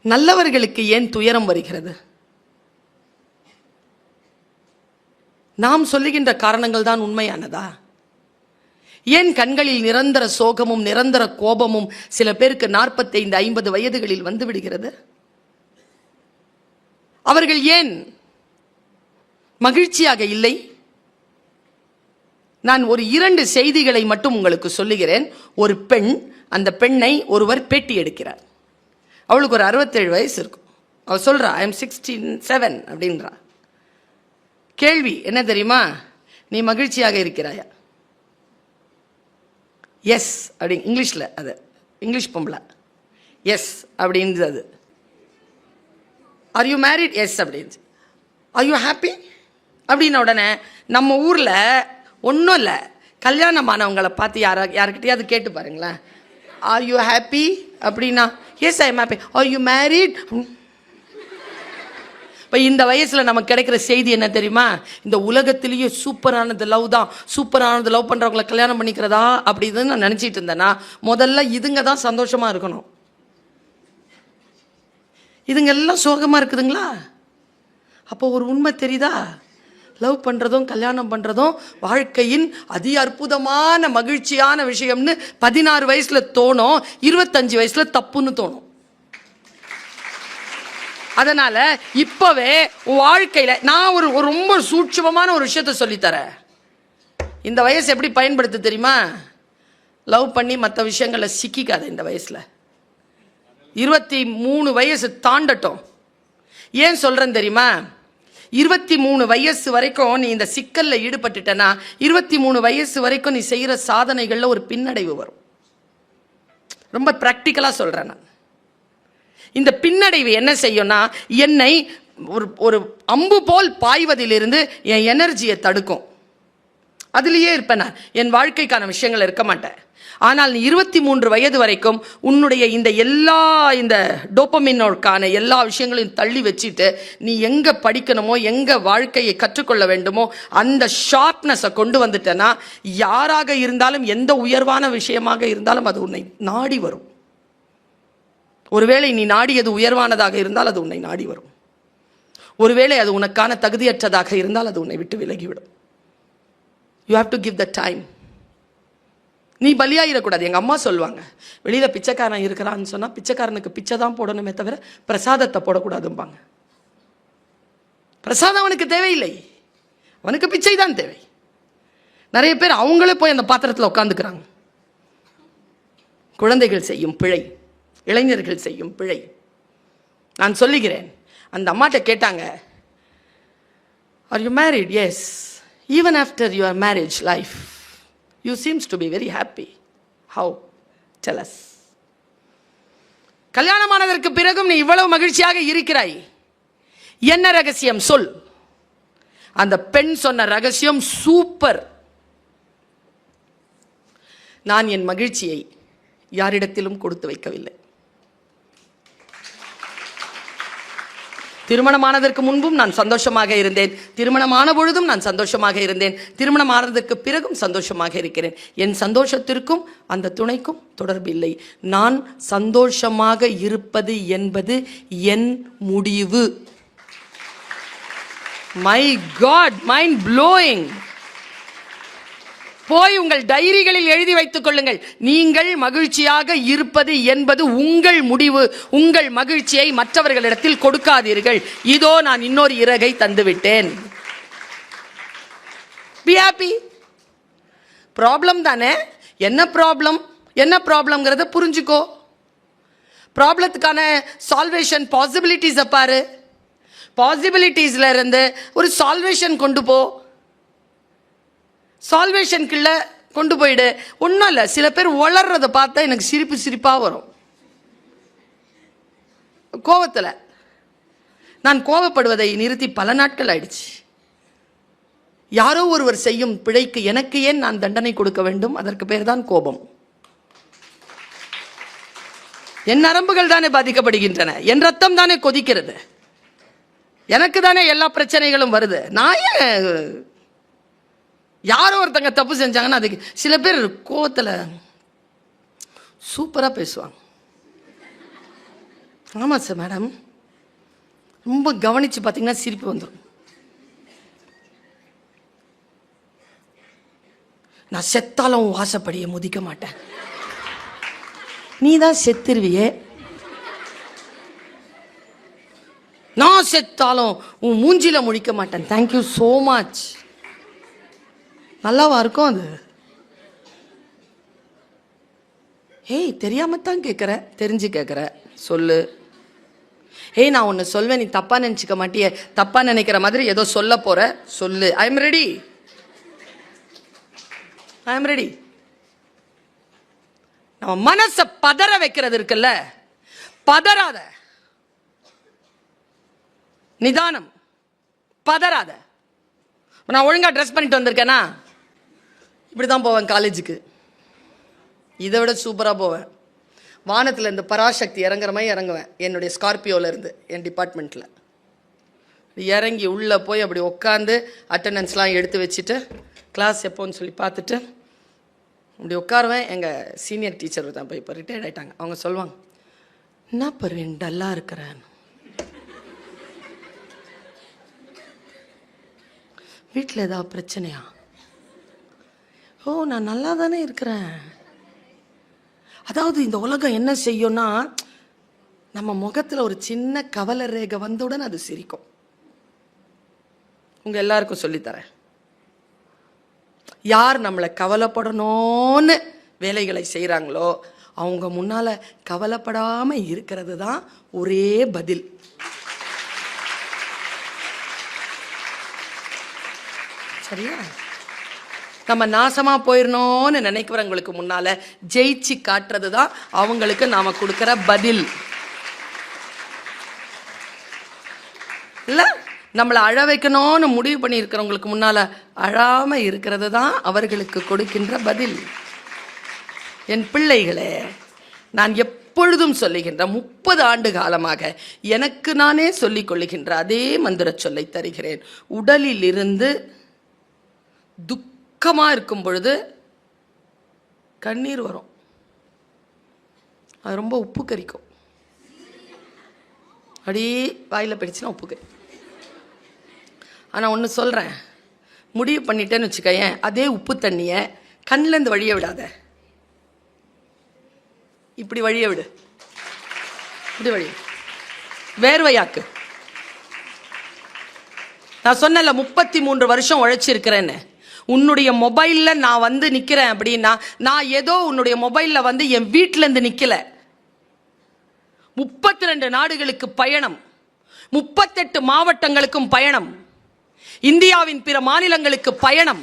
நல்லவர்களுக்கு ஏன் துயரம் வருகிறது? நாம் சொல்லுகின்ற காரணங்கள் தான் உண்மையானதா? ஏன் கண்களில் நிரந்தர சோகமும் நிரந்தர கோபமும் சில பேருக்கு 45-50 வயதுகளில் வந்து விடுகிறது? அவர்கள் ஏன் மகிழ்ச்சியாக இல்லை? நான் ஒரு 2 செய்திகளை மட்டும் உங்களுக்கு சொல்லுகிறேன். ஒரு பெண், அந்த பெண்ணை ஒருவர் பேட்டி எடுக்கிறார். அவளுக்கு ஒரு 67 வயசு இருக்கும். அவள் சொல்றா, ஐ எம் 67 அப்படின்றா. கேள்வி என்ன தெரியுமா? நீ மகிழ்ச்சியாக இருக்கிறாயா? எஸ் அப்படி இங்கிலீஷில், அது இங்கிலீஷ் பொம்பளை. எஸ் அப்படின்றது. R you married? எஸ் அப்படின்னு. ஆர் யூ ஹாப்பி அப்படின்ன உடனே நம்ம ஊரில் ஒன்றும் இல்லை, கல்யாணமானவங்களை பார்த்து யாருக்கிட்டையாவது கேட்டு பாருங்களேன், ஆர் யூ ஹாப்பி அப்படின்னா yes I am happy. Are you married? இப்போ இந்த வயசில் நமக்கு கிடைக்கிற செய்தி என்ன தெரியுமா? இந்த உலகத்திலேயே சூப்பரானது லவ் தான். சூப்பரானது லவ் பண்ணுறவங்களை கல்யாணம் பண்ணிக்கிறதா அப்படின்னு நான் நினச்சிட்டு இருந்தேன்னா, முதல்ல இதுங்க தான் சந்தோஷமாக இருக்கணும். இதுங்க எல்லாம் சோகமாக இருக்குதுங்களா? அப்போ ஒரு உண்மை தெரியுதா? லவ் பண்ணுறதும் கல்யாணம் பண்ணுறதும் வாழ்க்கையின் அதி அற்புதமான மகிழ்ச்சியான விஷயம்னு 16 வயசில் தோணும், 25 வயசில் தப்புன்னு தோணும். அதனால இப்பவே வாழ்க்கையில நான் ஒரு ரொம்ப சூட்சமமான ஒரு விஷயத்த சொல்லித்தரேன். இந்த வயசு எப்படி பயன்படுத்த தெரியுமா? லவ் பண்ணி மற்ற விஷயங்களை சிக்கிக்காத. இந்த வயசுல 23 வயசு தாண்டட்டும். ஏன் சொல்றேன் தெரியுமா? 23 வயசு வரைக்கும் நீ இந்த சிக்கல்ல ஈடுபட்டுட்டனா, 23 வயசு வரைக்கும் நீ செய்யற சாதனைகள்ல ஒரு பின்னடைவு வரும். ரொம்ப பிராக்டிக்கலா சொல்றேன் நான். இந்த பின்னடைவு என்ன செய்யும்னா, என்னை ஒரு அம்பு போல் பாய்வதிலிருந்து என் எனர்ஜியை தடுக்கும். அதுலேயே இருப்பேன் நான், என் வாழ்க்கைக்கான விஷயங்கள் இருக்க மாட்டேன். ஆனால் நீ 23 வயது வரைக்கும் உன்னுடைய இந்த டோபமினோக்கான எல்லா விஷயங்களையும் தள்ளி வச்சுட்டு நீ எங்கே படிக்கணுமோ, எங்கே வாழ்க்கையை கற்றுக்கொள்ள வேண்டுமோ அந்த ஷார்ப்னஸை கொண்டு வந்துட்டேன்னா, யாராக இருந்தாலும் எந்த உயர்வான விஷயமாக இருந்தாலும் அது உன்னை நாடி வரும். ஒருவேளை நீ நாடியது உயர்வானதாக இருந்தால் அது உன்னை நாடி வரும். ஒருவேளை அது உனக்கான தகுதியற்றதாக இருந்தால் அது உன்னை விட்டு விலகிவிடும். You have to give the time. நீ பலியாயிடக்கூடாது. எங்கள் அம்மா சொல்லுவாங்க, வெளியில் பிச்சைக்காரன் இருக்கிறான்னு சொன்னால் பிச்சைக்காரனுக்கு பிச்சை தான் போடணுமே தவிர பிரசாதத்தை போடக்கூடாதும்பாங்க. பிரசாதம் அவனுக்கு தேவையில்லை, அவனுக்கு பிச்சை தான் தேவை. நிறைய பேர் அவங்களே போய் அந்த பாத்திரத்தில் உட்காந்துக்கிறாங்க. குழந்தைகள் செய்யும் பிழை, இளைஞர்கள் செய்யும் பிழை. நான் சொல்லுகிறேன். அந்த அம்மாட்ட கேட்டாங்க, are you married? Yes. Even after your marriage life you seems to be very happy. How? Tell us. கல்யாணமானதற்கு பிறகும் நீ இவ்வளவு மகிழ்ச்சியாக இருக்கிறாய், என்ன ரகசியம் சொல்? அந்த பெண் சொன்ன ரகசியம் சூப்பர். நான் என் மகிழ்ச்சியை யாரிடத்திலும் கொடுத்து வைக்கவில்லை. திருமணமானதற்கு முன்பும் நான் சந்தோஷமாக இருந்தேன், திருமணமான பொழுதும் நான் சந்தோஷமாக இருந்தேன், திருமணமானதற்கு பிறகும் சந்தோஷமாக இருக்கிறேன். என் சந்தோஷத்திற்கும் அந்த துணைக்கும் தொடர்பு இல்லை. நான் சந்தோஷமாக இருப்பது என்பது என் முடிவு. My God, mind blowing. போய் உங்கள் டைரிகளில் எழுதி வைத்துக் கொள்ளுங்கள். நீங்கள் மகிழ்ச்சியாக இருப்பது என்பது உங்கள் முடிவு. உங்கள் மகிழ்ச்சியை மற்றவர்களிடத்தில் கொடுக்காதீர்கள். இதோ நான் இன்னொரு இறகை தந்துவிட்டேன். Be happy. ப்ராப்ளம் தானே? என்ன ப்ராப்ளம்? என்ன ப்ராப்ளம்ங்கிறத புரிஞ்சுக்கோ. ப்ராப்ளத்துக்கான சால்வேஷன் பாசிபிலிட்டிஸை பாரு. பாசிபிலிட்டிஸ்ல இருந்து ஒரு சால்வேஷன் கொண்டு போ. சால்வேஷனுக்குள்ள கொண்டு போயிடு. ஒன்றும் இல்லை, சில பேர் வளர்றதை பார்த்தா எனக்கு சிரிப்பாக வரும். கோபத்தில் நான் கோபப்படுவதை நிறுத்தி பல நாட்கள் ஆயிடுச்சு. யாரோ ஒருவர் செய்யும் பிழைக்கு எனக்கு ஏன் நான் தண்டனை கொடுக்க வேண்டும்? அதற்கு பேர் தான் கோபம். என் நரம்புகள் தானே பாதிக்கப்படுகின்றன, என் ரத்தம் தானே கொதிக்கிறது, எனக்கு தானே எல்லா பிரச்சனைகளும் வருது. நான் ஏன்? யாரோ ஒருத்தங்க தப்பு செஞ்சாங்கன்னா அதுக்கு சில பேர் கோவத்தில் சூப்பராக பேசுவாங்க. ஆமாம் சார் மேடம், ரொம்ப கவனித்து பார்த்தீங்கன்னா சிரிப்பு வந்துடும். நான் செத்தாலும் வாசப்படியை முதிக்க மாட்டேன். நீ தான் செத்துருவியே, நான் செத்தாலும் உன் மூஞ்சில முழிக்க மாட்டேன். Thank you so much. நல்லாவா இருக்கும் அது? ஏய், தெரியாமத்தான் கேட்குற, தெரிஞ்சு கேட்குற, சொல்லு. ஏய், நான் ஒன்று சொல்வேன், நீ தப்பாக நினச்சிக்க மாட்டியே, தப்பாக நினைக்கிற மாதிரி ஏதோ சொல்ல போற, சொல்லு. I am ready, I am ready. நம்ம மனசை பதற வைக்கிறது இருக்குல்ல, பதறாத, நிதானம், பதறாத. நான் ஒழுங்கா ட்ரெஸ் பண்ணிட்டு வந்திருக்கேனா, இப்படிதான் போவேன் காலேஜுக்கு, இதை விட சூப்பராக போவேன். வானத்தில் இந்த பராசக்தி இறங்குற மாதிரி இறங்குவேன், என்னுடைய ஸ்கார்பியோவில் இருந்து என் டிபார்ட்மெண்ட்டில் இறங்கி உள்ளே போய் அப்படி உட்காந்து அட்டண்டன்ஸ்லாம் எடுத்து வச்சுட்டு கிளாஸ் எப்போன்னு சொல்லி பார்த்துட்டு அப்படி உட்காருவேன். எங்கள் சீனியர் டீச்சர் தான் போய் இப்போ ரிட்டையர்ட் ஆகிட்டாங்க. அவங்க சொல்லுவாங்க, என்ன பர்வீன் டல்லாக இருக்கிறேன், வீட்டில் ஏதாவது பிரச்சனையா? ஓ, நான் நல்லா தானே இருக்கிறேன். அதாவது இந்த உலகம் என்ன செய்யும்னா, நம்ம முகத்தில் ஒரு சின்ன கவலை ரேகை வந்தவுடன் அது சிரிக்கும். உங்கள் எல்லாருக்கும் சொல்லித்தரேன். யார் நம்மளை கவலைப்படணும்னு வேலைகளை செய்கிறாங்களோ அவங்க முன்னால் கவலைப்படாமல் இருக்கிறது தான் ஒரே பதில். சரியா? நம்ம நாசமாக போயிடணும்னு நினைக்கிறவங்களுக்கு முன்னால் ஜெயிச்சு காட்டுறது தான் அவங்களுக்கு நாம் கொடுக்குற பதில். இல்லை, நம்மளை அழ வைக்கணும்னு முடிவு பண்ணி இருக்கிறவங்களுக்கு முன்னால் அழாமல் இருக்கிறது தான் அவர்களுக்கு கொடுக்கின்ற பதில். என் பிள்ளைகளே, நான் எப்பொழுதும் சொல்லுகின்ற 30 ஆண்டு காலமாக எனக்கு நானே சொல்லிக் கொள்ளுகின்ற அதே மந்திர சொல்லை தருகிறேன். உடலில் இருந்து துக்கமாக இருக்கும் பொழுது கண்ணீர் வரும், அது ரொம்ப உப்பு கரிக்கும். அப்படியே வாயில் பிடிச்சுன்னா உப்பு கறி. ஆனால் ஒன்று சொல்கிறேன், முடிவு பண்ணிட்டேன்னு வச்சுக்கேன், அதே உப்பு தண்ணியை கண்ணிலேருந்து வழிய விடாத, இப்படி வழிய விடு, இப்படி வழிய வேர்வையாக்கு. நான் சொன்னல 33 வருஷம் உழைச்சிருக்கிறேன்னு. உன்னுடைய மொபைலில் நான் வந்து நிற்கிறேன் அப்படின்னா, நான் ஏதோ உன்னுடைய மொபைலில் வந்து என் வீட்டிலேருந்து நிற்கல. 32 நாடுகளுக்கு பயணம், 38 மாவட்டங்களுக்கும் பயணம், இந்தியாவின் பிற மாநிலங்களுக்கு பயணம்.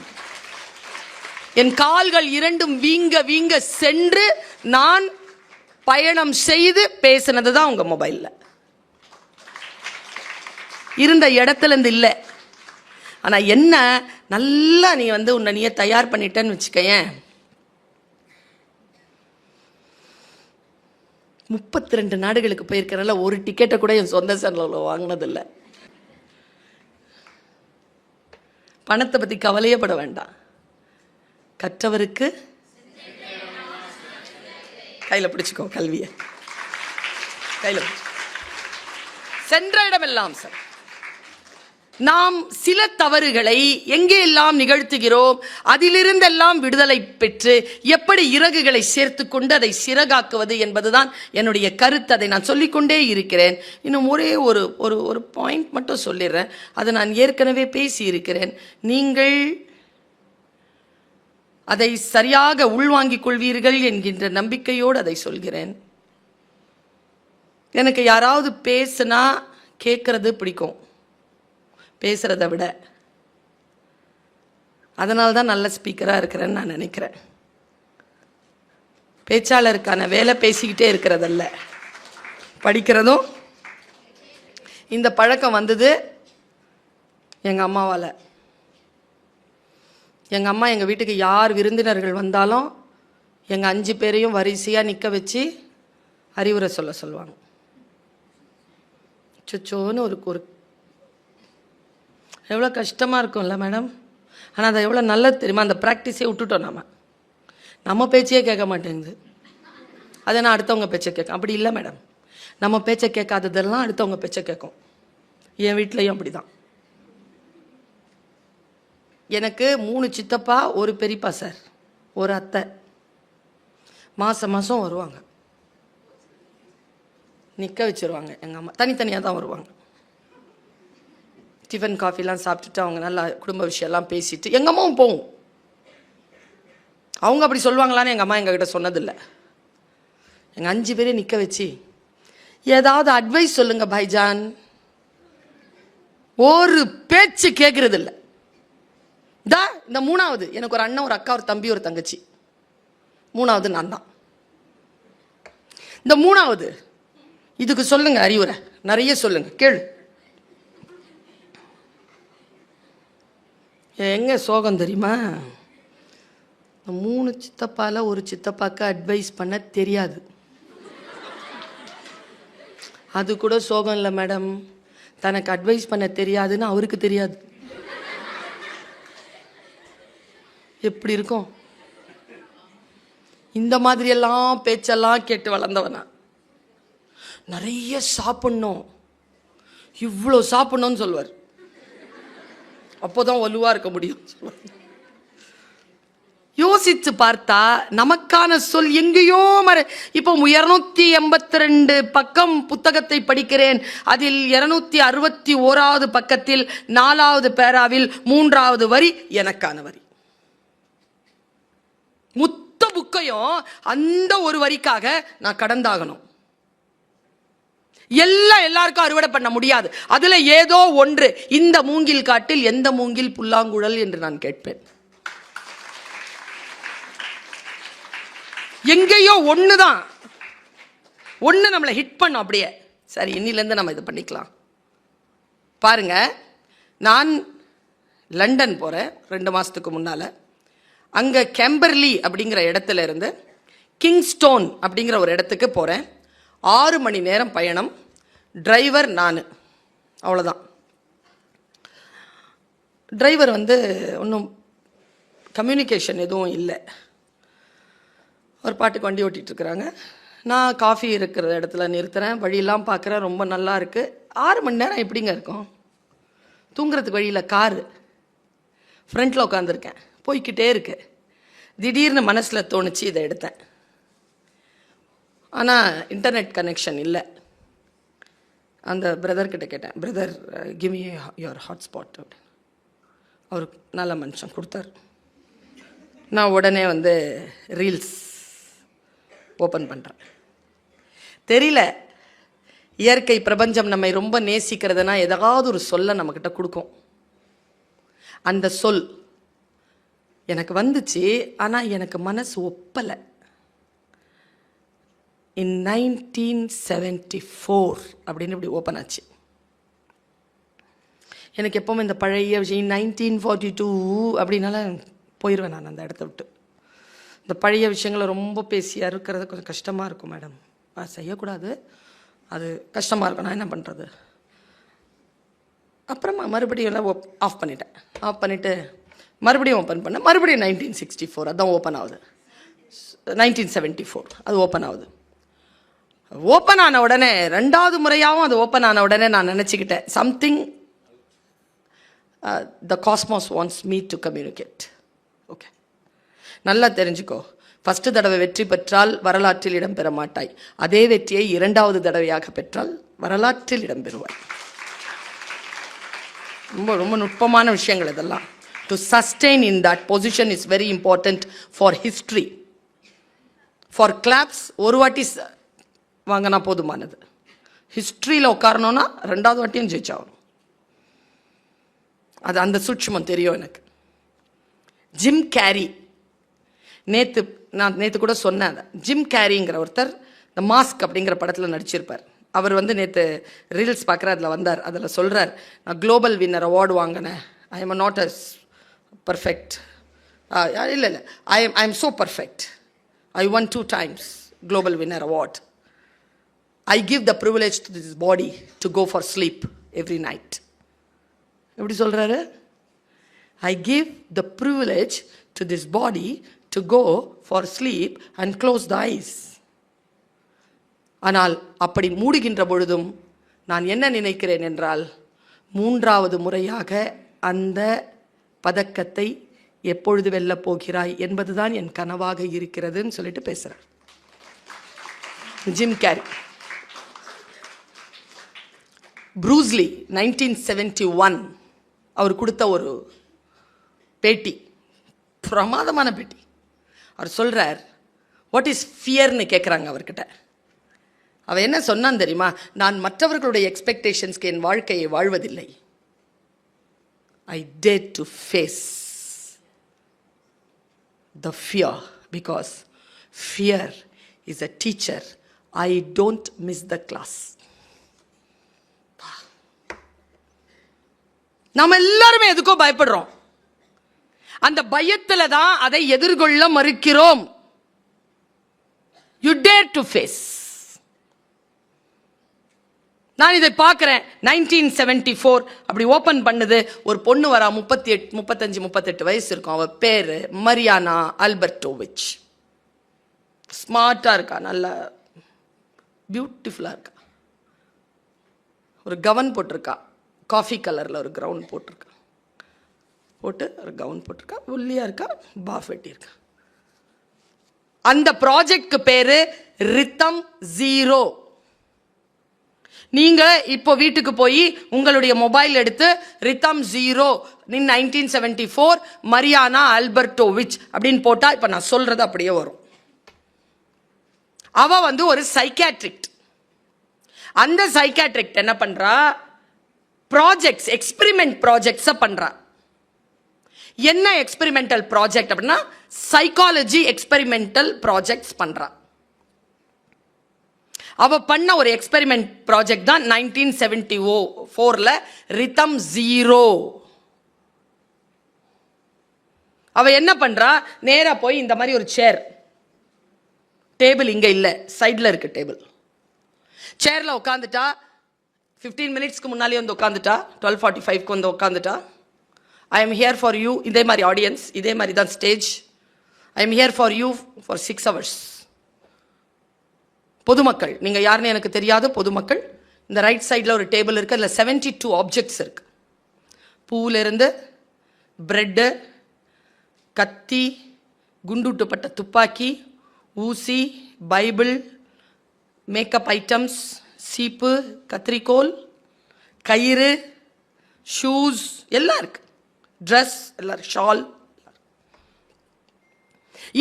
என் கால்கள் இரண்டும் வீங்க வீங்க சென்று நான் பயணம் செய்து பேசினது தான் உங்க மொபைல்ல. இருந்த இடத்துல இருந்து இல்லை. ஆனா என்ன, நல்லா நீ வந்து உன்னை நீயே தயார் பண்ணிட்டேன்னு வச்சுக்கேன், 32 நாடுகளுக்கு போயிருக்கிறனால ஒரு டிக்கெட்டை கூட என் சொந்த செலவில் வாங்கினதில்லை. பணத்தை பற்றி கவலையே பட வேண்டாம். கற்றவருக்கு கையில் பிடிச்சிக்கோ, கல்வியை கையில் சென்ற இடமெல்லாம் சார். நாம் சில தவறுகளை எங்கே எல்லாம் நிகழ்த்துகிறோம், அதிலிருந்தெல்லாம் விடுதலை பெற்று எப்படி இறகுகளை சேர்த்து கொண்டு அதை சிறகாக்குவது என்பதுதான் என்னுடைய கருத்து. அதை நான் சொல்லிக்கொண்டே இருக்கிறேன். இன்னும் ஒரே ஒரு பாயிண்ட் மட்டும் சொல்லிடுறேன், அதை நான் ஏற்கனவே பேசி இருக்கிறேன். நீங்கள் அதை சரியாக உள்வாங்கிக் கொள்வீர்கள் என்கின்ற நம்பிக்கையோடு அதை சொல்கிறேன். எனக்கு யாராவது பேசுனா கேட்கறது பிடிக்கும் பேசுறதை விட. அதனால தான் நல்ல ஸ்பீக்கராக இருக்கிறேன்னு நான் நினைக்கிறேன். பேச்சாளருக்கான வேலை பேசிக்கிட்டே இருக்கிறதல்ல, படிக்கிறதும். இந்த பழக்கம் வந்தது எங்கள் அம்மாவால். எங்கள் அம்மா எங்கள் வீட்டுக்கு யார் விருந்தினர்கள் வந்தாலும் எங்கள் 5 பேரையும் வரிசையாக நிற்க வச்சு அறிவுரை சொல்லுவாங்க. சொச்சோன்னு ஒரு எவ்வளோ கஷ்டமாக இருக்கும்ல மேடம். ஆனால் அதை எவ்வளோ நல்லது தெரியுமா, அந்த ப்ராக்டிஸே விட்டுட்டோம். நம்ம பேச்சையே கேட்க மாட்டேங்குது, அதை நான் அடுத்தவங்க பேச்சை கேட்க. அப்படி இல்லை மேடம், நம்ம பேச்சை கேட்காததெல்லாம் அடுத்தவங்க பேச்சை கேட்கும். என் வீட்லேயும் அப்படி தான். எனக்கு 3 சித்தப்பா, ஒரு பெரியப்பா சார், ஒரு அத்தை. மாதம் வருவாங்க, நிற்க வச்சுருவாங்க. எங்கள் அம்மா தனித்தனியாக தான் வருவாங்க. டிஃபன் காஃபிலாம் சாப்பிட்டுட்டு அவங்க நல்லா குடும்ப விஷயம்லாம் பேசிட்டு எங்கள் அம்மாவும் போகும். அவங்க அப்படி சொல்லுவாங்களான்னு எங்கள் அம்மா எங்ககிட்ட சொன்னதில்லை. எங்கள் 5 பேரையும் நிற்க வச்சு ஏதாவது அட்வைஸ் சொல்லுங்க பாய்ஜான். ஒரு பேச்சு கேட்கறது இல்லை. இந்த 3வது எனக்கு ஒரு அண்ணன், ஒரு அக்கா, ஒரு தம்பி, ஒரு தங்கச்சி. 3வது நான் தான். இந்த 3வது இதுக்கு சொல்லுங்க அறிவுரை, நிறைய சொல்லுங்க, கேளு. எங்க சோகம் தெரியுமா? 3 சித்தப்பால ஒரு சித்தப்பாக்கு அட்வைஸ் பண்ண தெரியாது. அது கூட சோகம் இல்லை மேடம். தனக்கு அட்வைஸ் பண்ண தெரியாதுன்னு அவருக்கு தெரியாது. எப்படி இருக்கும்? இந்த மாதிரியெல்லாம் பேச்செல்லாம் கேட்டு வளர்ந்தவனா. நிறைய சாப்பிடணும், இவ்வளோ சாப்பிடணும்னு சொல்லுவார். அப்போதான் வலுவா இருக்க முடியும். யோசித்து பார்த்தா நமக்கான சொல் எங்கேயோ இப்போ 282 பக்கம் புத்தகத்தை படிக்கிறேன். அதில் 261வது பக்கத்தில் 4வது பேராவில் 3வது வரி எனக்கான வரி. மொத்த புக்கையும் அந்த ஒரு வரிக்காக நான் கடந்தாகணும். எல்லாருக்கும் அறுவடை பண்ண முடியாது. அதுல ஏதோ ஒன்று. இந்த மூங்கில் காட்டில் எந்த மூங்கில் புல்லாங்குழல் என்று நான் கேட்பேன். எங்கேயோ ஒண்ணுதான், ஒண்ணு நம்மளை ஹிட் பண்ணும். அப்படியே சரி, இன்னிலேருந்து நம்ம இது பண்ணிக்கலாம். பாருங்க, நான் லண்டன் போறேன் 2 மாசத்துக்கு முன்னால. அங்க கேம்பர்லி அப்படிங்கிற இடத்துல இருந்து கிங்ஸ்டோன் அப்படிங்கிற ஒரு இடத்துக்கு போறேன். 6 மணி நேரம் பயணம். டிரைவர் நான், அவ்வளோதான். டிரைவர் ஒன்றும் கம்யூனிகேஷன் எதுவும் இல்லை. ஒரு பாட்டுக்கு வண்டி ஓட்டிகிட்டு இருக்கிறாங்க. நான் காஃபி இருக்கிற இடத்துல நிறுத்துகிறேன். வழியெல்லாம் பார்க்குறேன், ரொம்ப நல்லா இருக்குது. 6 மணி நேரம் எப்படிங்க இருக்கும்? தூங்குறதுக்கு வழியில் காரு ஃப்ரண்ட்டில் உட்காந்துருக்கேன், போய்கிட்டே இருக்கு. திடீர்னு மனசில் தோணுச்சு, இதை எடுத்தேன். ஆனால் இன்டர்நெட் கனெக்ஷன் இல்லை. அந்த பிரதர்கிட்ட கேட்டேன், brother give me your hotspot அப்படின்னு. அவர் நல்ல மனுஷன் கொடுத்தார். நான் உடனே ரீல்ஸ் ஓப்பன் பண்ணுறேன். தெரியல, இயற்கை பிரபஞ்சம் நம்மை ரொம்ப நேசிக்கிறதுனா ஏதாவது ஒரு சொல்லை நம்மக்கிட்ட கொடுக்கும். அந்த சொல் எனக்கு வந்துச்சு, ஆனால் எனக்கு மனசு ஒப்பலை. இன் 1974 அப்படின்னு இப்படி ஓப்பன் ஆச்சு. எனக்கு எப்போவுமே இந்த பழைய விஷயம் 1942 அப்படின்னால போயிடுவேன் நான் அந்த இடத்த விட்டு. இந்த பழைய விஷயங்களை ரொம்ப பேசி அறுக்கிறது கொஞ்சம் கஷ்டமாக இருக்கும் மேடம். அது செய்யக்கூடாது, அது கஷ்டமாக இருக்கும். நான் என்ன பண்ணுறது? அப்புறமா மறுபடியும் எல்லாம் ஆஃப் பண்ணிட்டேன். ஆஃப் பண்ணிவிட்டு மறுபடியும் ஓப்பன் பண்ணேன். மறுபடியும் 1964 அதுதான் ஓப்பன் ஆகுது. 1974 அது ஓப்பன் ஆகுது. ஓப்பன் ஆன உடனே 2வது முறையாகவும் அது ஓப்பன் ஆன உடனே நான் நினச்சிக்கிட்டேன், something the cosmos wants me to communicate. Okay, நல்லா தெரிஞ்சுக்கோ. ஃபஸ்ட்டு தடவை வெற்றி பெற்றால் வரலாற்றில் இடம் பெற மாட்டாய். அதே வெற்றியை 2வது தடவையாக பெற்றால் வரலாற்றில் இடம் பெறுவாய். ரொம்ப ரொம்ப நுட்பமான விஷயங்கள் இதெல்லாம். To sustain in that position is very important for history. For claps ஒரு வாட்டி வாங்கினா போதுமானது. ஹிஸ்ட்ரியில் உட்காரணும்னா 2வது வாட்டியும் ஜெயிச்சாகணும். அது அந்த சூட்சுமம் தெரியும் எனக்கு. ஜிம் கேரி, நான் நேற்று கூட சொன்னேன் அதை. ஜிம் கேரிங்கிற ஒருத்தர் இந்த மாஸ்க் அப்படிங்கிற படத்தில் நடிச்சிருப்பார். அவர் நேற்று ரீல்ஸ் பார்க்குற அதில் வந்தார். அதில் சொல்கிறார், நான் குளோபல் வின்னர் அவார்டு வாங்கினேன். I am not as perfect. இல்லை I am so perfect. I won 2 times global winner award. I give the privilege to this body to go for sleep every night. எப்படி சொல்கிறாரு? I give the privilege to this body to go for sleep and close the eyes. ஆனால் அப்படி மூடுகின்ற பொழுதும் நான் என்ன நினைக்கிறேன் என்றால், 3வது முறையாக அந்த பதக்கத்தை எப்பொழுது வெல்லப் போகிறாய் என்பதுதான் என் கனவாக இருக்கிறதுன்னு சொல்லிட்டு பேசுகிறார் ஜிம் கேரி. ப்ரூஸ்லி 1971 அவர் கொடுத்த ஒரு பேட்டி, பிரமாதமான பேட்டி. அவர் சொல்கிறார், வாட் இஸ் ஃபியர்னு கேட்குறாங்க அவர்கிட்ட. அவன் என்ன சொன்னான் தெரியுமா? நான் மற்றவர்களுடைய எக்ஸ்பெக்டேஷன்ஸ்க்கு என் வாழ்க்கையை வாழ்வதில்லை. I dare to face the fear because fear is a teacher. I don't miss the class. நாம எல்லாருமே எதுக்கோ பயப்படுறோம். அந்த பயத்துல தான் அதை எதிர்கொள்ள மறுக்கிறோம். You dare to face. நான் இதை பார்க்குறேன். 1974 அப்படி ஓப்பன் பண்ணுது. ஒரு பொண்ணு வரா, 35-38 வயசு இருக்கும். அவள் பேர் மரியானா அல்பர்டோவிச். ஸ்மார்ட்டாக இருக்கா, நல்ல பியூட்டிஃபுல்லாக இருக்கா. ஒரு கவுன் போட்டிருக்கா, காஃபி கலரில் ஒரு கவுன் போட்டிருக்கா, ஒரு கவுன் போட்டிருக்கா, ஒல்லியாக இருக்கா, பாஃப் வெட்டியிருக்கா. அந்த ப்ராஜெக்ட்க்கு பேர் ரித்தம் 0. நீங்க இப்போ வீட்டுக்கு போய் உங்களுடைய மொபைல் எடுத்து ரித்தம் 0 இன் 1974 மரியானா அல்பர்டோவிச் அப்படின்னு போட்டா இப்ப நான் சொல்றது அப்படியே வரும். அவ ஒரு சைக்காட்ரிக்ட். அந்த சைக்காட்ரிக்ட் என்ன பண்றா? ப்ராஜெக்ட்ஸ், எக்ஸ்பெரிமெண்ட் ப்ராஜெக்ட்ஸ் பண்றா. என்ன எக்ஸ்பெரிமெண்டல் ப்ராஜெக்ட் அப்படின்னா சைக்காலஜி எக்ஸ்பெரிமெண்டல் ப்ராஜெக்ட்ஸ் பண்றா. அவ பண்ண ஒரு எக்ஸ்பெரிமெண்ட் ப்ராஜெக்ட் தான் 1974 ரித்தம் 0. அவ என்ன பண்றா? நேரா போய் இந்த மாதிரி ஒரு சேர், டேபிள் இங்க இல்ல, சைட்ல இருக்கு டேபிள். சேர்ல உட்காந்துட்டா, 15 மினிட்ஸ்க்கு முன்னாலே வந்து உட்காந்துட்டா, 12:45 வந்து உட்காந்துட்டா. I am here for you. இதே மாதிரி ஆடியன்ஸ், இதே மாதிரி தான் stage. I am here for you for 6 hours. பொதுமக்கள், நீங்க யாருன்னு எனக்கு தெரியாது. பொதுமக்கள், இந்த ரைட் சைடில் ஒரு டேபிள் இருக்கு, அதில் 72 ஆப்ஜெக்ட்ஸ் இருக்கு. பூவிலிருந்து பிரெட்டு, கத்தி, குண்டுட்டப்பட்ட துப்பாக்கி, ஊசி, பைபிள், மேக்கப் ஐட்டம்ஸ், சீப்பு, கத்திரிக்கோல், கயிறு, ஷூஸ் எல்லாம் இருக்கு, ட்ரெஸ் எல்லாம், ஷால்.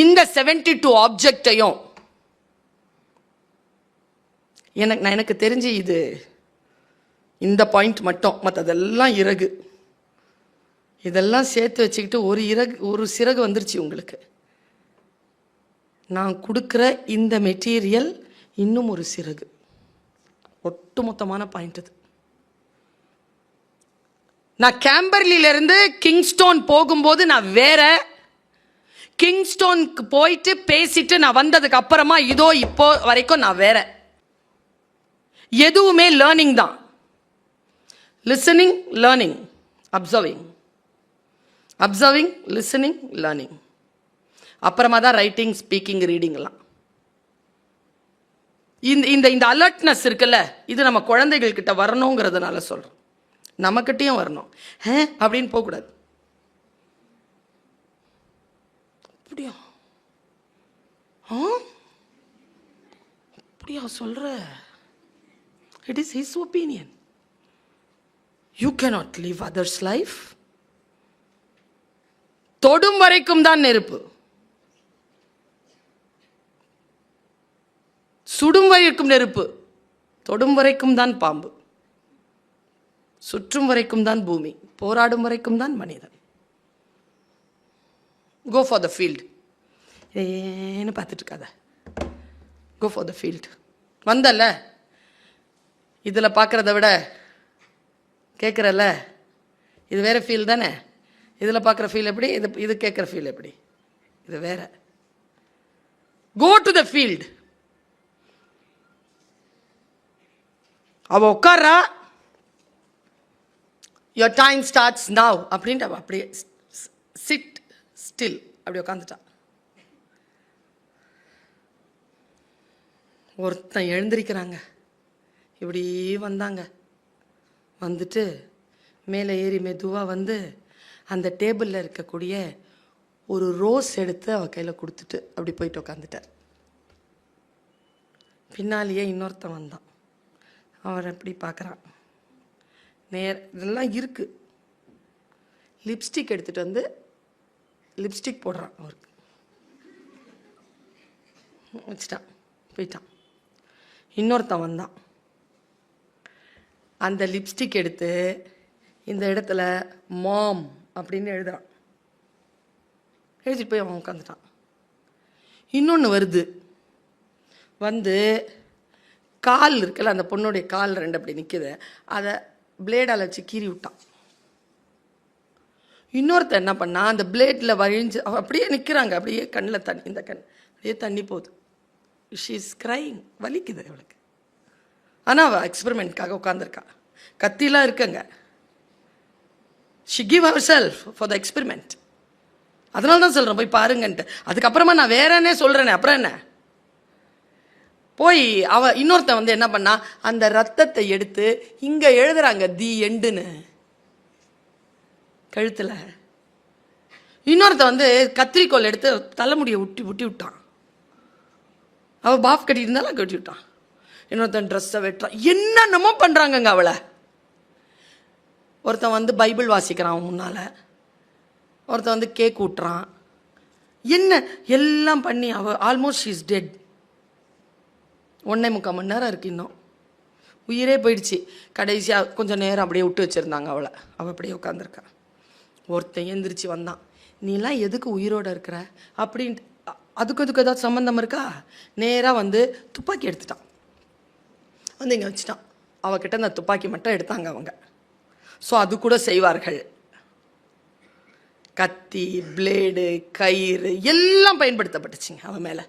இந்த 72 ஆப்ஜெக்டையும் எனக்கு தெரிஞ்சு இது இந்த பாயிண்ட் மட்டும், மற்றதெல்லாம் இறகு, இதெல்லாம் சேர்த்து வச்சுக்கிட்டு ஒரு சிறகு வந்துருச்சு உங்களுக்கு. நான் கொடுக்குற இந்த மெட்டீரியல் இன்னும் ஒரு சிறகு. ஒட்டுமொத்தமான பாயிண்ட் இது. நான் கேம்பர்லியிலிருந்து கிங்ஸ்டோன் போகும்போது நான் வேற, கிங்ஸ்டோனுக்கு போயிட்டு பேசிட்டு நான் வந்ததுக்கு அப்புறமா இதோ இப்போ வரைக்கும் நான் வேற. எதுவுமே லேர்னிங் தான். Listening, learning, observing, listening, learning. அப்புறமா தான் ரைட்டிங், ஸ்பீக்கிங், ரீடிங்லாம். இந்த அலர்ட்னஸ் இருக்குல்ல, இது நம்ம குழந்தைகள் கிட்ட வரணுங்கிறதுனால சொல்றோம். நமக்கிட்டையும் வரணும். அப்படின்னு போகக்கூடாது. அப்படியா அப்படியா சொல்ற? It is his opinion. You cannot live others' life. தொடும் வரைக்கும் தான் நெருப்பு, சுடும் வரைக்கும் நெருப்பு, தொடும் வரைக்கும் தான் பாம்பு, சுற்றும் வரைக்கும் தான் பூமி, போராடும் வரைக்கும் தான் மனிதன். Go for the field. ஏன்னு பார்த்துட்டு இருக்காத. Go for the field. வந்தல்ல, இதில் பார்க்குறத விட கேட்குறல்ல, இது வேற ஃபீல் தானே. இதில் பார்க்குற ஃபீல் எப்படி, இது கேட்குற ஃபீல் எப்படி, இது வேற. Go to the field. அவ உட்கார்றா, யோர் டைம் ஸ்டார்ட்ஸ் நவ் அப்படின்ட்டு அவள் அப்படியே சிட் ஸ்டில் அப்படி உட்காந்துட்டா. ஒருத்தன் எழுந்திருக்கிறாங்க. இப்படி வந்தாங்க. வந்துட்டு மேலே ஏறி மெதுவாக வந்து அந்த டேபிளில் இருக்கக்கூடிய ஒரு ரோஸ் எடுத்து அவள் கையில் கொடுத்துட்டு அப்படி போயிட்டு உட்காந்துட்டார். பின்னாலேயே இன்னொருத்தன் வந்தான். அவரை எப்படி பார்க்குறான். இதெல்லாம் இருக்குது. லிப்ஸ்டிக் எடுத்துகிட்டு வந்து லிப்ஸ்டிக் போடுறான். அவருக்கு வச்சுட்டான், போயிட்டான். இன்னொருத்தன் வந்தான். அந்த லிப்ஸ்டிக் எடுத்து இந்த இடத்துல மாம் அப்படின்னு எழுதுறான். எழுதிட்டு போய் அவன் உட்காந்துட்டான். இன்னொன்று வருது. வந்து கால் இருக்குல்ல, அந்த பொண்ணுடைய கால் ரெண்டு அப்படி நிற்குது, அதை பிளேடால் வச்சு கீறி விட்டான். இன்னொருத்தன் என்ன பண்ணா, அந்த பிளேடில் வழிஞ்சு அப்படியே நிற்கிறாங்க. அப்படியே கண்ணில் தண்ணி, இந்த கண் அப்படியே தண்ணி போகுது. She is crying. வலிக்குது அவளுக்கு. ஆனால் அவள் எக்ஸ்பெரிமெண்ட்காக உட்காந்துருக்கா. கத்திலாம் இருக்குங்க. She give her self for the experiment. அதனால தான் சொல்கிறேன் போய் பாருங்கன்ட்டு. அதுக்கப்புறமா நான் வேறனே சொல்கிறேனே, அப்புறம் என்ன. போய் இன்னொருத்தன் வந்து என்ன பண்ணா, அந்த ரத்தத்தை எடுத்து இங்கே எழுதுறாங்க தி எண்டுன்னு கழுத்தில். இன்னொருத்தன் வந்து கத்திரிக்கோள் எடுத்து தலைமுடியை ஒட்டி விட்டான். அவள் பாஃப் கட்டி இருந்தாலும் கட்டி விட்டான். இன்னொருத்தன் ட்ரெஸ்ஸை வெட்டுறான். என்னென்னமோ பண்ணுறாங்கங்க அவளை. ஒருத்தன் வந்து பைபிள் வாசிக்கிறான் அவன் முன்னால். ஒருத்தன் வந்து கேக் ஊட்டுறான். என்ன எல்லாம் பண்ணி அவள் ஆல்மோஸ்ட் இஸ் டெட். 1.25 மணி நேரம் இருக்கு, இன்னும் உயிரே போயிடுச்சு. கடைசியாக கொஞ்சம் நேரம் அப்படியே விட்டு வச்சுருந்தாங்க அவளை. அவள் அப்படியே உட்காந்துருக்கா. ஒருத்தன் எந்திரிச்சு வந்தான். நீலாம் எதுக்கு உயிரோடு இருக்கிற அப்படின்ட்டு. அதுக்கு ஏதாவது சம்மந்தம் இருக்கா? நேராக வந்து துப்பாக்கி எடுத்துட்டான். வந்து இங்கே வச்சுட்டான். அவகிட்ட அந்த துப்பாக்கி மட்டும் எடுத்தாங்க அவங்க. ஸோ அது கூட செய்வார்கள். கத்தி, பிளேடு, கயிறு எல்லாம் பயன்படுத்தப்பட்டுச்சுங்க அவன் மேலே.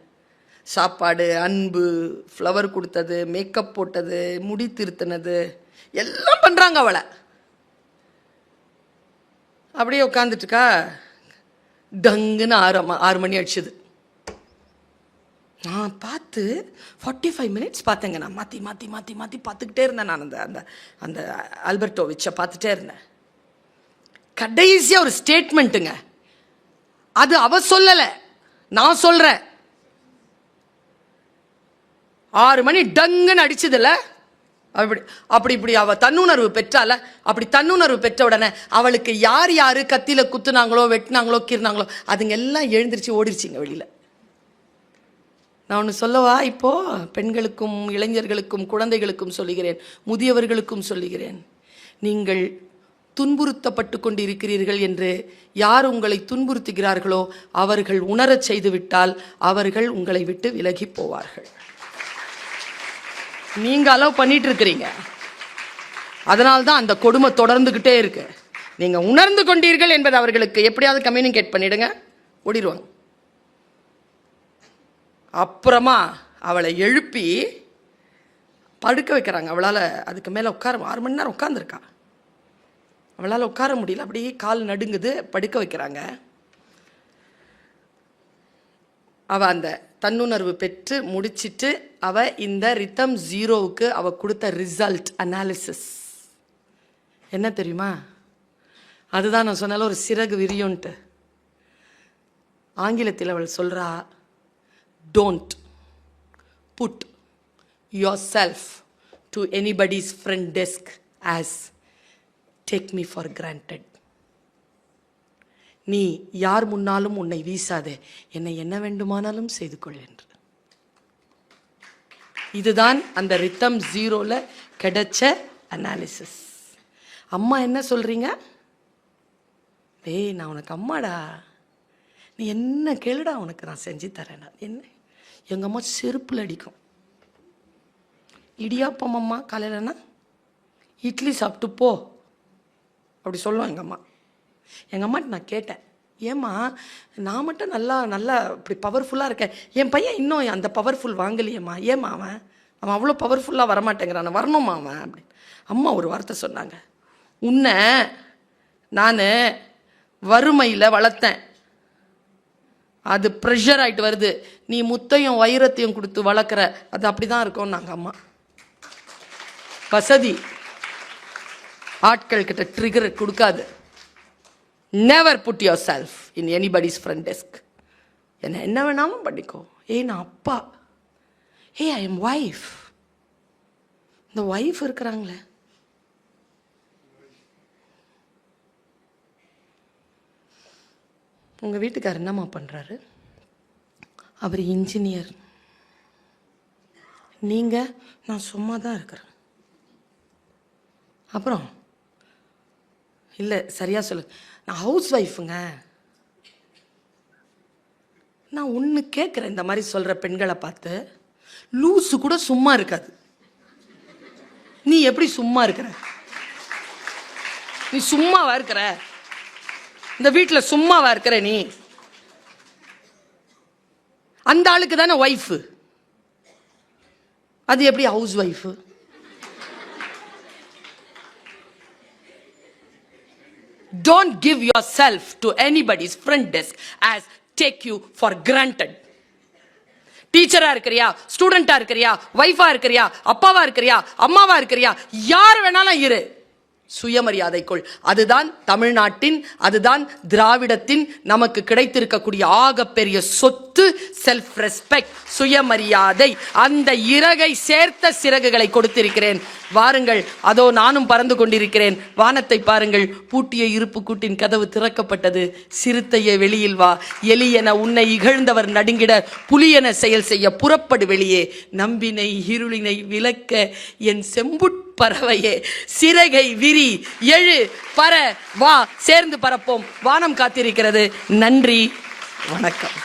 சாப்பாடு, அன்பு, ஃப்ளவர் கொடுத்தது, மேக்கப் போட்டது, முடி திருத்தினது எல்லாம் பண்ணுறாங்க அவளை. அப்படியே உட்காந்துட்டுக்கா. டங்குன்னு 6 மணி அடிச்சுது. நான் பார்த்து 45 மினிட்ஸ் பார்த்தேங்க. நான் மாற்றி மாற்றி மாற்றி மாற்றி பார்த்துக்கிட்டே இருந்தேன். நான் அந்த அந்த ஆல்பர்டோவிச்சை பார்த்துட்டே இருந்தேன். கடைசியாக ஒரு ஸ்டேட்மெண்ட்டுங்க. அது அவ சொல்லலை, நான் சொல்கிறேன். 6 மணி டங்குன்னு அடிச்சதில்ல. அப்படி இப்படி அவள் தன்னுணர்வு பெற்றால. அப்படி தன்னுணர்வு பெற்ற உடனே அவளுக்கு யார் யார் கத்தியில் குத்துனாங்களோ, வெட்டினாங்களோ, கீறினாங்களோ அதுங்க எல்லாம் எழுந்திரிச்சு ஓடிடுச்சிங்க வெளியில். நான் ஒன்று சொல்லவா? இப்போது பெண்களுக்கும் இளைஞர்களுக்கும் குழந்தைகளுக்கும் சொல்லுகிறேன், முதியவர்களுக்கும் சொல்லுகிறேன். நீங்கள் துன்புறுத்தப்பட்டு கொண்டு இருக்கிறீர்கள் என்று யார் உங்களை துன்புறுத்துகிறார்களோ அவர்கள் உணரச் செய்துவிட்டால் அவர்கள் உங்களை விட்டு விலகி போவார்கள். நீங்கள் அலோவ் பண்ணிட்டு இருக்கிறீங்க. அதனால்தான் அந்த கொடுமை தொடர்ந்துக்கிட்டே இருக்கு. நீங்கள் உணர்ந்து கொண்டீர்கள் என்பதை அவர்களுக்கு எப்படியாவது கம்யூனிகேட் பண்ணிடுங்க, ஓடிடுவாங்க. அப்புறமா அவளை எழுப்பி படுக்க வைக்கிறாங்க. அவளால் அதுக்கு மேலே 6 மணி நேரம் உட்காந்துருக்கா. அவளால் உட்கார முடியல, அப்படியே கால் நடுங்குது. படுக்க வைக்கிறாங்க. அவள் அந்த தன்னுணர்வு பெற்று முடிச்சிட்டு அவள் இந்த ரிதம் 0க்கு அவள் கொடுத்த ரிசல்ட் அனாலிசிஸ் என்ன தெரியுமா? அதுதான் நான் சொன்னால ஒரு சிறகு விரியும்ன்ட்டு. ஆங்கிலத்தில் அவள் சொல்கிறா, don't put yourself to anybody's friend desk as take me for granted. நீ யார் முன்னாலும் உன்னை வீசாதே, என்னை என்ன வேண்டுமானாலும் செய்து கொள் என்று. இதுதான் அந்த ரிதம் 0ல கிடைச்ச அனாலிசிஸ். அம்மா என்ன சொல்றீங்க? டேய், நான் உனக்கு அம்மாடா, நீ என்ன கேளுடா, உனக்கு நான் செஞ்சு தரேன். என்ன எங்கள் அம்மா செருப்பில் அடிக்கும். இடியாப்பம் அம்மா காலையிலனா இட்லி சாப்பிட்டு போ அப்படி சொல்லுவோம் எங்கள் அம்மா. எங்கள் அம்மாட்ட நான் கேட்டேன், ஏம்மா நான் மட்டும் நல்லா நல்லா இப்படி பவர்ஃபுல்லாக இருக்கேன், என் பையன் இன்னும் அந்த பவர்ஃபுல் வாங்கலையேம்மா, ஏம்மா அவன் அவ்வளோ பவர்ஃபுல்லாக வரமாட்டேங்கிறான், வரணுமா அவன் அப்படின்னு. அம்மா ஒரு வார்த்தை சொன்னாங்க, உன்னை நான் வறுமையில் வளர்த்தேன், அது ப்ரெஷர் ஆகிட்டு வருது. நீ முத்தையும் வைரத்தையும் கொடுத்து வளர்க்குற, அது அப்படி தான் இருக்கும். நாங்கள் அம்மா வசதி ஆட்கள் கிட்ட ட்ரிகர் கொடுக்காது. Never put yourself in anybody's front desk. என்ன வேணாலும் பண்ணிக்கோ. நான் அப்பா, ஐ எம் ஒய்ஃப். இந்த ஒய்ஃப் இருக்கிறாங்களே, உங்கள் வீட்டுக்காரர் என்னம்மா பண்ணுறாரு? அவர் இன்ஜினியர். நீங்கள்? நான் சும்மா தான் இருக்கிறேன். அப்புறம் இல்லை, சரியா சொல்லு. நான் ஹவுஸ் ஒய்ஃபுங்க. நான் ஒன்று கேட்குறேன், இந்த மாதிரி சொல்கிற பெண்களை பார்த்து, லூஸு கூட சும்மா இருக்காது. நீ எப்படி சும்மா இருக்கிற? நீ சும்மாவா இருக்கிற? இந்த வீட்டில் சும்மாவா இருக்கிற நீ? அந்த ஆளுக்கு தானே ஒய்ஃபு, அது எப்படி house wife? Don't give yourself to anybody's front desk as take you for granted. டீச்சரா இருக்கிறியா, ஸ்டூடெண்டா இருக்கிறியா, வைஃபா இருக்கிறியா, அப்பாவா இருக்கிறியா, அம்மாவா இருக்கிறியா, யார் வேணாலும் இரு. சுயமரியாதைக்குள். அதுதான் தமிழ்நாட்டின், அதுதான் திராவிடத்தின் நமக்கு கிடைத்திருக்கக்கூடிய ஆகப்பெரிய சொத்து. செல்ஃப் ரெஸ்பெக்ட், சுயமரியாதை. அந்த இறகை சேர்த்த சிறகுகளை கொடுத்திருக்கிறேன். வாருங்கள், அதோ நானும் பறந்து கொண்டிருக்கிறேன். வானத்தை பாருங்கள். பூட்டிய இருப்பு கூட்டின் கதவு திறக்கப்பட்டது. சிறுத்தையே வெளியில் வா, எலியென உன்னை இகழ்ந்தவர் நடுங்கிட, புலியென செயல் செய்ய புறப்படு வெளியே. நம்பினை இருளினை விலக்க என் செம்புட் பறவையே, சிறகை விரி, எழு, பற, வா, சேர்ந்து பறப்போம். வானம் காத்திருக்கிறது. நன்றி, வணக்கம்.